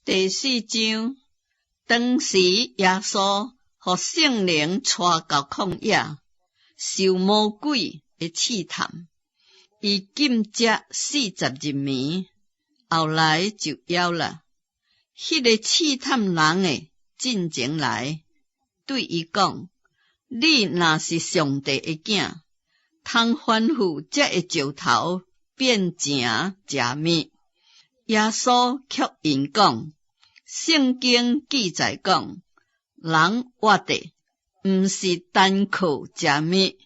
第四章，当时耶稣互圣灵带到旷野，受魔鬼的试探，伊禁食40日暝，后来就枵了。迄个试探人的进前来，对伊讲：你若是上帝的囝，通吩咐这个石头变成食物。耶稣却因讲：圣经记载讲，人活的毋是单靠食物，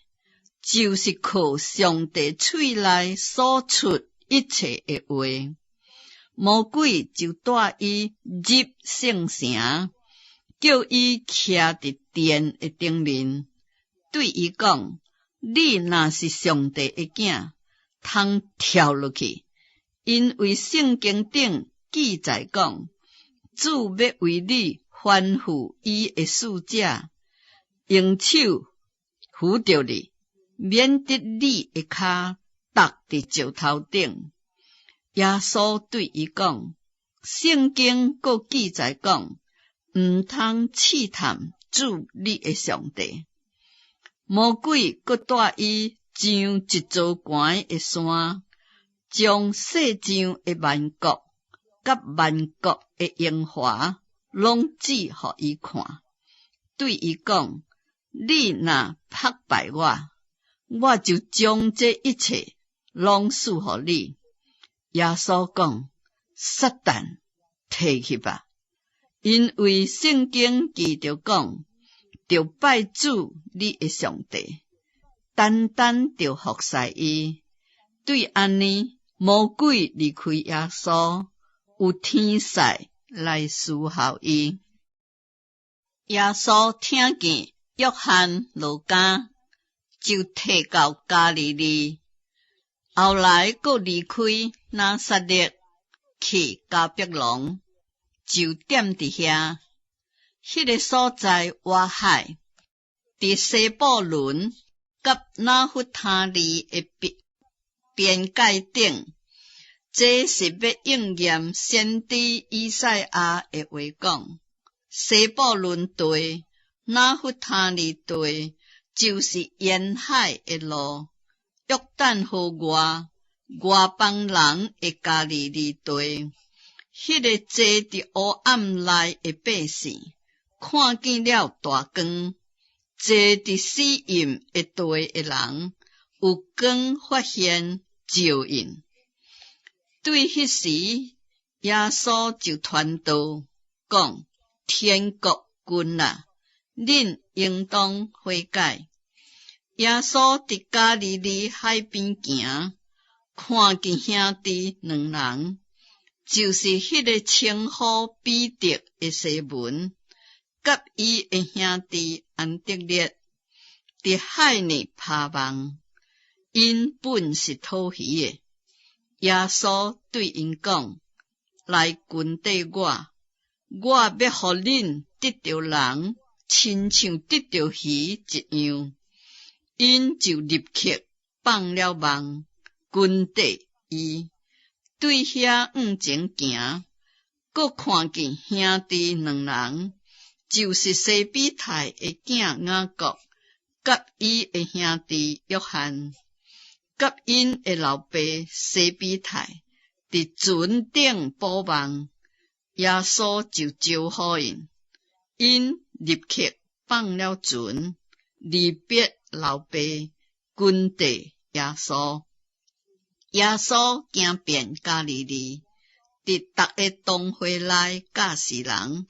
就是靠上帝嘴内所出一切的话。魔鬼就带伊入圣城，叫伊徛伫殿的顶面，对伊讲：你若是上帝的囝，通跳落去，因为圣经顶记载讲，主要为你吩咐伊的使者，用手扶着你，免得你的脚踏伫石头顶。耶稣对伊讲：圣经阁记载讲，毋通试探主你的上帝。魔鬼阁带伊上一座悬的山，将世上的万国甲万国的荣华拢指互伊看，对伊讲：你若打败我，我就将这一切拢赐互你。耶稣讲：撒旦，退去吧，因为圣经记着讲，着拜主你的上帝，单单着服侍伊。对安尼，魔鬼离开耶稣，有天使来侍候伊。耶稣听见约翰落監，就退到加利利，后来佫离开拿撒勒去迦百農，就踮伫遐。迄个所在挖海，伫西布伦甲拿弗他利的边界顶，这是要应验先知以赛亞的话讲：西布伦地、拿弗他利地，就是沿海的路。约旦河外邦人的加利利地，迄个坐伫黑暗内的百姓，看见了大光；坐伫死蔭的地的人，有光发现照应。对迄时，耶稣就传道讲：天國近啦，恁應當悔改。耶穌伫加利利海邊行，看見兄弟兩人，就是迄個稱呼彼得的西門，甲伊的兄弟安德烈，伫海裡拍網，因本是討魚的。耶穌對因講：來跟缀我，我要互恁得着人，親像得着魚一樣。因就立刻放了網，跟缀伊，對遐往前行，閣看見兄弟兩人，就是西比泰的囝雅各，甲伊的兄弟約翰，甲因的老爸西比泰，佇船頂捕網。耶穌就招呼因立刻放了船，離別老爸，跟缀耶穌。耶穌行遍加利利，佇逐個堂會內教示人，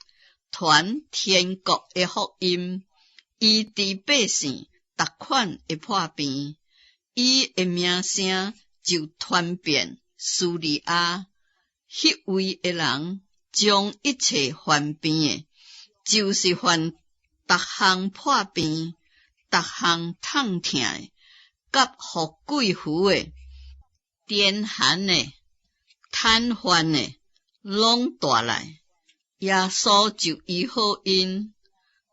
傳天國的福音，醫治百姓逐款的破病，伊的名聲就傳遍敘利亞。迄位的人將一切患病的，就是患逐項破病、逐項痛痛的，甲互鬼附的、癲癇的、癱瘓的，攏帶來。耶穌就醫好因。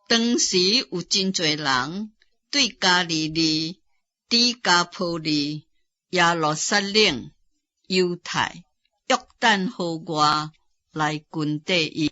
當時有真濟人對加利利、底加波利、耶路撒冷、猶太、約旦河外、来群底伊。